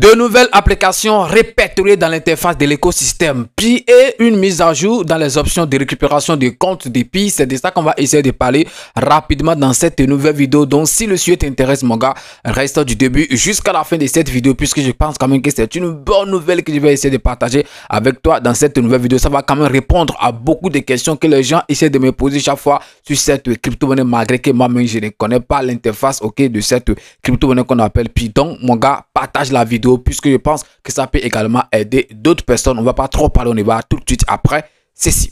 De nouvelles applications répertoriées dans l'interface de l'écosystème Pi et une mise à jour dans les options de récupération de comptes de Pi. C'est de ça qu'on va essayer de parler rapidement dans cette nouvelle vidéo. Donc si le sujet t'intéresse mon gars, reste du début jusqu'à la fin de cette vidéo puisque je pense quand même que c'est une bonne nouvelle que je vais essayer de partager avec toi dans cette nouvelle vidéo. Ça va quand même répondre à beaucoup de questions que les gens essaient de me poser chaque fois sur cette crypto-monnaie malgré que moi-même je ne connais pas l'interface de cette crypto-monnaie qu'on appelle Pi. Donc mon gars, partage la vidéo puisque je pense que ça peut également aider d'autres personnes. On va pas trop parler, on y va tout de suite après ceci.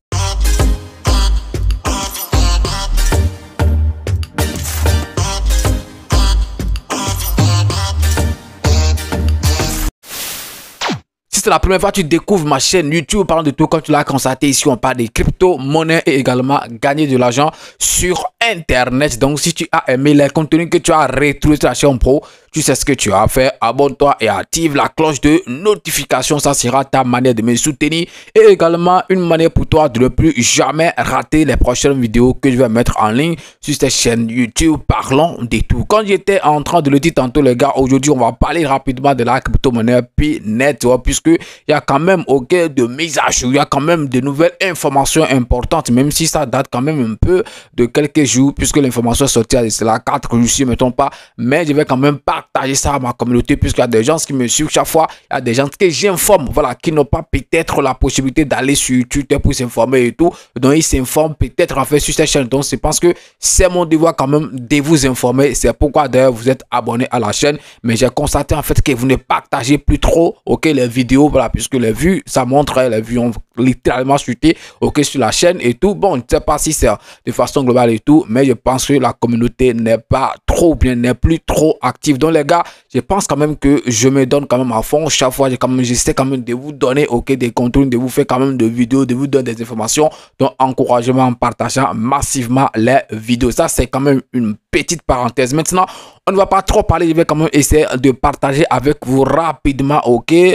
Si c'est la première fois que tu découvres ma chaîne YouTube, parlant de tout comme tu l'as constaté ici, on parle des crypto-monnaies et également gagner de l'argent sur Internet. Donc si tu as aimé les contenus que tu as retrouvés sur la chaîne pro, tu sais ce que tu as à faire. Abonne-toi et active la cloche de notification. Ça sera ta manière de me soutenir et également une manière pour toi de ne plus jamais rater les prochaines vidéos que je vais mettre en ligne sur cette chaîne YouTube. Parlons de tout. Quand j'étais en train de le dire tantôt les gars, aujourd'hui on va parler rapidement de la crypto-monnaie Pi Network puisque il y a quand même de mise à jour, il y a quand même de nouvelles informations importantes, même si ça date quand même un peu de quelques jours puisque l'information est sortie à cela 4 jours si je ne me trompe pas, mais je vais quand même partager ça à ma communauté puisqu'il y a des gens qui me suivent chaque fois, il y a des gens que j'informe, voilà, qui n'ont pas peut-être la possibilité d'aller sur Twitter pour s'informer et tout, donc ils s'informent peut-être en fait sur cette chaîne. Donc je pense que c'est mon devoir quand même de vous informer, c'est pourquoi d'ailleurs vous êtes abonné à la chaîne, mais j'ai constaté en fait que vous ne partagez plus trop les vidéos, voilà, puisque les vues, ça montre, les vues ont littéralement chuté, sur la chaîne et tout. Bon, je ne sais pas si c'est de façon globale et tout, mais je pense que la communauté n'est pas trop bien, n'est plus trop active. Donc les gars, je pense quand même que je me donne quand même à fond. Chaque fois, j'essaie quand même de vous donner, des contenus, de vous faire quand même des vidéos, de vous donner des informations. Donc, encouragement en partageant massivement les vidéos. Ça, c'est quand même une petite parenthèse. Maintenant, on ne va pas trop parler, je vais quand même essayer de partager avec vous rapidement,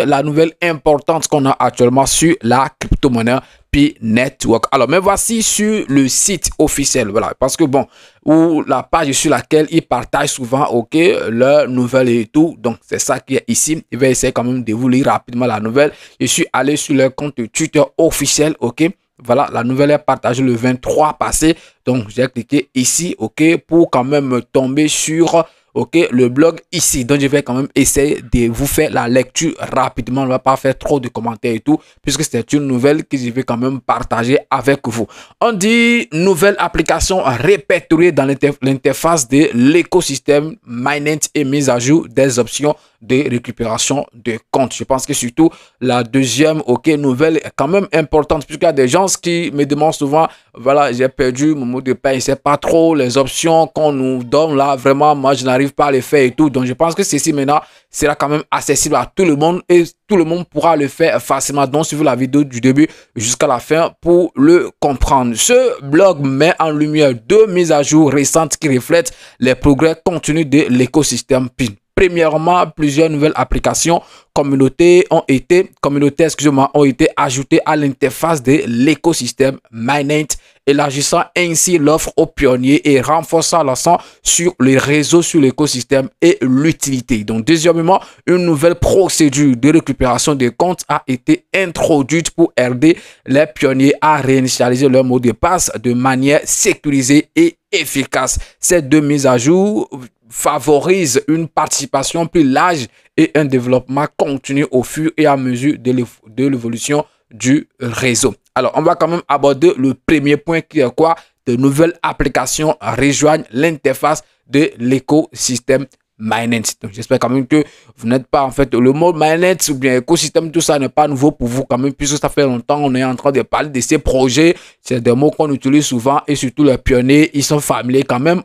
la nouvelle importante qu'on a actuellement sur la crypto-monnaie Pi Network. Alors, mais voici sur le site officiel, voilà, parce que bon, ou la page sur laquelle ils partagent souvent, leurs nouvelles et tout. Donc, c'est ça qui est ici. Je vais essayer quand même de vous lire rapidement la nouvelle. Je suis allé sur leur compte Twitter officiel, Voilà, la nouvelle est partagée le 23 passé. Donc, j'ai cliqué ici, pour quand même tomber sur, le blog ici. Donc, je vais quand même essayer de vous faire la lecture rapidement. On ne va pas faire trop de commentaires et tout, puisque c'est une nouvelle que je vais quand même partager avec vous. On dit nouvelle application répertoriée dans l'interface de l'écosystème Mainnet et mise à jour des options de récupération de comptes. Je pense que surtout la deuxième nouvelle est quand même importante puisqu'il y a des gens qui me demandent souvent, voilà, j'ai perdu mon mot de passe, c'est pas trop les options qu'on nous donne là, vraiment moi je n'arrive pas à les faire et tout. Donc je pense que ceci maintenant sera quand même accessible à tout le monde et tout le monde pourra le faire facilement. Donc suivez la vidéo du début jusqu'à la fin pour le comprendre. Ce blog met en lumière deux mises à jour récentes qui reflètent les progrès continus de l'écosystème Pi. Premièrement, plusieurs nouvelles applications communautaires ont été ajoutées à l'interface de l'écosystème Mainnet, élargissant ainsi l'offre aux pionniers et renforçant l'accent sur les réseaux sur l'écosystème et l'utilité. Donc, deuxièmement, une nouvelle procédure de récupération des comptes a été introduite pour aider les pionniers à réinitialiser leur mot de passe de manière sécurisée et efficace. Ces deux mises à jour favorise une participation plus large et un développement continu au fur et à mesure de l'évolution du réseau. Alors, on va quand même aborder le premier point qui est quoi? De nouvelles applications rejoignent l'interface de l'écosystème Mainnet. Donc, j'espère quand même que vous n'êtes pas en fait le mot Mainnet ou bien écosystème, tout ça n'est pas nouveau pour vous quand même, puisque ça fait longtemps on est en train de parler de ces projets. C'est des mots qu'on utilise souvent et surtout les pionniers, ils sont familiers quand même,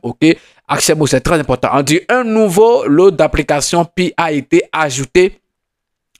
Accès, c'est très important. On dit un nouveau lot d'applications Pi a été ajouté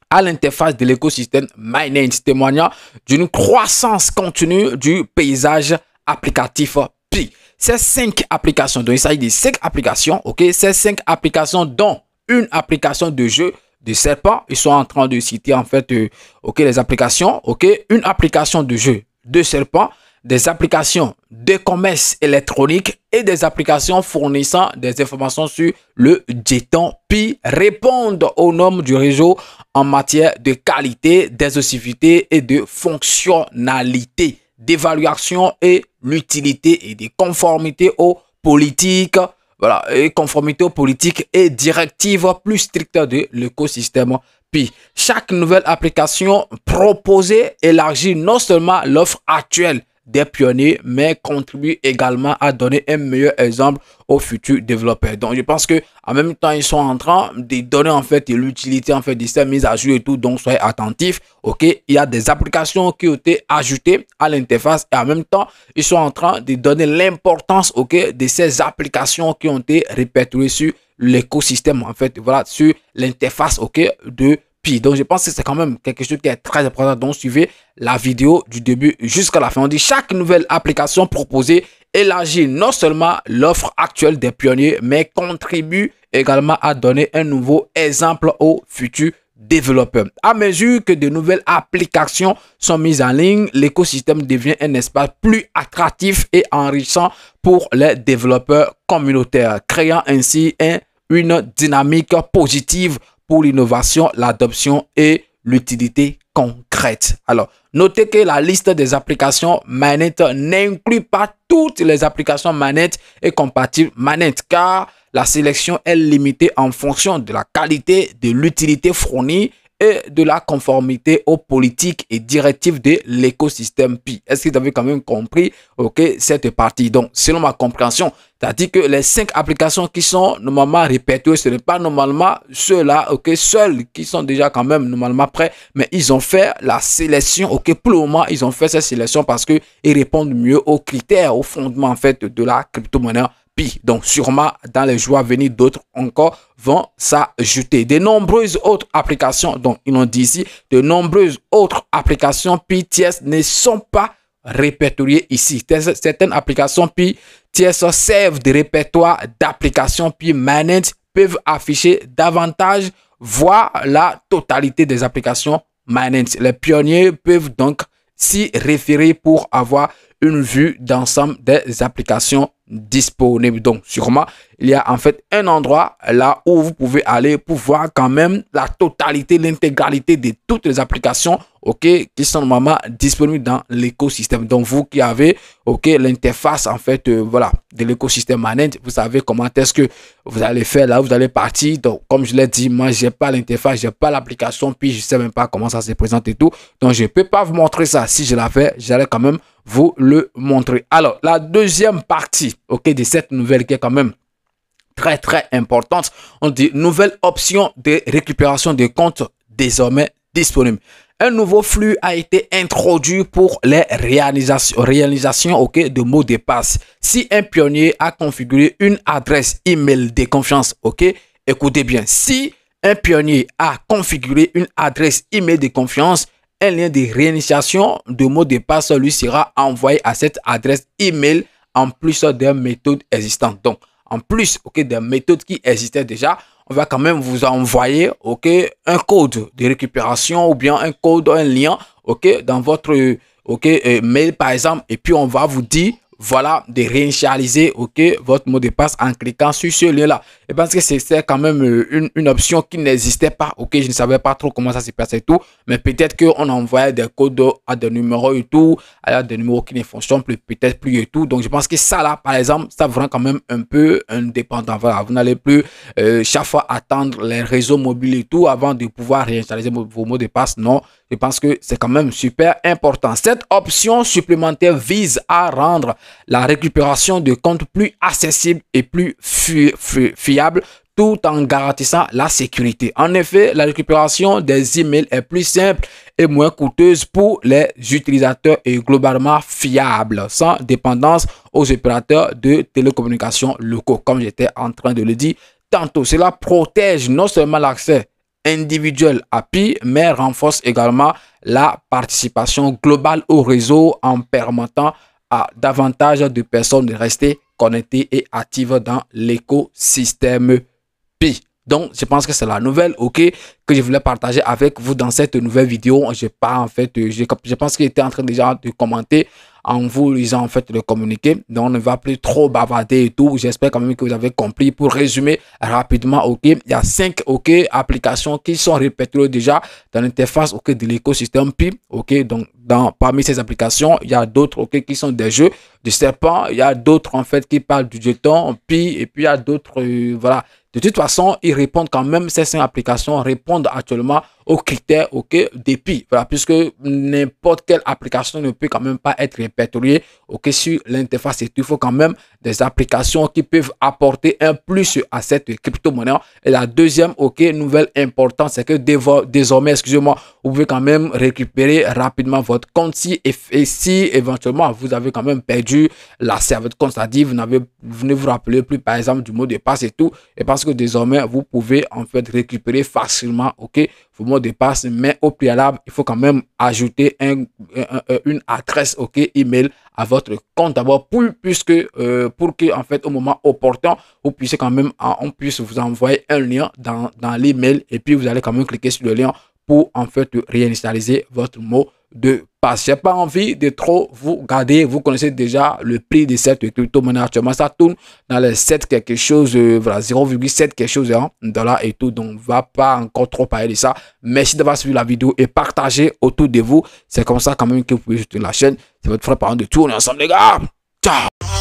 à l'interface de l'écosystème Mainnet, témoignant d'une croissance continue du paysage applicatif Pi. Ces 5 applications, donc il s'agit de 5 applications, ces 5 applications dont une application de jeu de serpent, ils sont en train de citer en fait, les applications, une application de jeu de serpent, des applications de commerce électronique et des applications fournissant des informations sur le jeton Pi répondent aux normes du réseau en matière de qualité, d'exhaustivité et de fonctionnalité, d'évaluation et l'utilité et de conformité aux politiques, voilà, et conformité aux politiques et directives plus strictes de l'écosystème Pi. Chaque nouvelle application proposée élargit non seulement l'offre actuelle des pionniers, mais contribue également à donner un meilleur exemple aux futurs développeurs. Donc, je pense que en même temps, ils sont en train de donner en fait l'utilité en fait de ces mises à jour et tout. Donc, soyez attentifs. Ok, il y a des applications qui ont été ajoutées à l'interface et en même temps, ils sont en train de donner l'importance, ok, de ces applications qui ont été répertoriées sur l'écosystème en fait, voilà, sur l'interface, ok, de Pi. Donc, je pense que c'est quand même quelque chose qui est très important. Donc, suivez la vidéo du début jusqu'à la fin. On dit chaque nouvelle application proposée élargit non seulement l'offre actuelle des pionniers, mais contribue également à donner un nouveau exemple aux futurs développeurs. À mesure que de nouvelles applications sont mises en ligne, l'écosystème devient un espace plus attractif et enrichissant pour les développeurs communautaires, créant ainsi une dynamique positive pour l'innovation, l'adoption et l'utilité concrète. Alors, notez que la liste des applications manettes n'inclut pas toutes les applications manettes et compatibles manettes, car la sélection est limitée en fonction de la qualité, de l'utilité fournie et de la conformité aux politiques et directives de l'écosystème Pi. Est-ce que vous avez quand même compris, ok, cette partie? Donc, selon ma compréhension, c'est-à-dire que les 5 applications qui sont normalement répertoriées, ce n'est pas normalement ceux-là, ok, seuls qui sont déjà quand même normalement prêts, mais ils ont fait la sélection, ok, pour le moment, ils ont fait cette sélection parce qu'ils répondent mieux aux critères, aux fondements en fait de la crypto-monnaie Pi. Donc, sûrement, dans les jours à venir, d'autres encore vont s'ajouter. De nombreuses autres applications, donc ils l'ont dit ici, de nombreuses autres applications Pi TS ne sont pas répertoriées ici. Certaines applications Pi TS servent de répertoire d'applications Pi managed, peuvent afficher davantage, voire la totalité des applications managed. Les pionniers peuvent donc s'y référer pour avoir une vue d'ensemble des applications disponibles. Donc, sûrement, il y a en fait un endroit là où vous pouvez aller pour voir quand même la totalité, l'intégralité de toutes les applications, ok, qui sont normalement disponibles dans l'écosystème. Donc, vous qui avez, ok, l'interface en fait, voilà, de l'écosystème manette, vous savez comment est-ce que vous allez faire là, vous allez partir. Donc, comme je l'ai dit, moi, j'ai pas l'interface, j'ai pas l'application, puis je sais même pas comment ça se présente et tout. Donc, je peux pas vous montrer ça. Si je l'avais, j'allais quand même vous le montrer. Alors, la deuxième partie, ok, de cette nouvelle qui est quand même très importante, on dit nouvelle option de récupération des comptes désormais disponible. Un nouveau flux a été introduit pour les réalisations ok, de mots de passe. Si un pionnier a configuré une adresse email de confiance, ok, écoutez bien, si un pionnier a configuré une adresse email de confiance, un lien de réinitialisation de mots de passe lui sera envoyé à cette adresse email en plus des méthodes existantes. Donc, en plus, ok, des méthodes qui existaient déjà, on va quand même vous envoyer, ok, un code de récupération ou bien un code, un lien, ok, dans votre, ok, mail par exemple, et puis on va vous dire, voilà, de réinitialiser, ok, votre mot de passe en cliquant sur ce lien-là. Et parce que c'est quand même une option qui n'existait pas, ok, je ne savais pas trop comment ça se passait et tout, mais peut-être qu'on envoyait des codes à des numéros et tout, à des numéros qui ne fonctionnent plus, peut-être plus et tout. Donc, je pense que ça là, par exemple, ça vous rend quand même un peu indépendant. Voilà, vous n'allez plus chaque fois attendre les réseaux mobiles et tout avant de pouvoir réinitialiser vos mots de passe. Non, je pense que c'est quand même super important. Cette option supplémentaire vise à rendre la récupération de comptes plus accessible et plus fiable tout en garantissant la sécurité. En effet, la récupération des emails est plus simple et moins coûteuse pour les utilisateurs et globalement fiable, sans dépendance aux opérateurs de télécommunications locaux, comme j'étais en train de le dire tantôt. Cela protège non seulement l'accès individuel à Pi, mais renforce également la participation globale au réseau en permettant à davantage de personnes de rester connectées et actives dans l'écosystème Pi. Donc, je pense que c'est la nouvelle, ok, que je voulais partager avec vous dans cette nouvelle vidéo. Je pense qu'il était en train déjà de commenter en vous lisant en fait le communiqué. Donc on ne va plus trop bavarder et tout. J'espère quand même que vous avez compris. Pour résumer rapidement, ok, il y a 5 applications qui sont répertoriées déjà dans l'interface de l'écosystème Pi. Ok, donc parmi ces applications, il y a d'autres qui sont des jeux de serpent. Il y a d'autres en fait qui parlent du jeton Pi, et puis il y a d'autres voilà. De toute façon, ils répondent quand même, ces 5 applications répondent actuellement aux critères des Pi. Voilà, puisque n'importe quelle application ne peut quand même pas être répertoriée sur l'interface. Et il faut quand même des applications qui peuvent apporter un plus à cette crypto-monnaie. Et la deuxième nouvelle importante, c'est que désormais, excusez-moi, vous pouvez quand même récupérer rapidement votre compte si éventuellement vous avez quand même perdu l'accès à votre compte, c'est-à-dire vous ne vous rappelez plus par exemple du mot de passe et tout, et parce que désormais vous pouvez en fait récupérer facilement vos mots de passe, mais au préalable il faut quand même ajouter une adresse email à votre compte d'abord pour que en fait au moment opportun vous puissiez quand même on puisse vous envoyer un lien dans l'email, et puis vous allez quand même cliquer sur le lien pour en fait réinitialiser votre mot de passe. J'ai pas envie de trop vous garder. Vous connaissez déjà le prix de cette crypto-monnaie actuellement. Ça tourne dans les 7 quelque chose, voilà, 0,7 quelque chose dollars et tout. Donc, on va pas encore trop parler de ça. Merci d'avoir suivi la vidéo et partagé autour de vous. C'est comme ça quand même que vous pouvez soutenir la chaîne. C'est votre frère parent de tout. On est ensemble les gars. Ciao.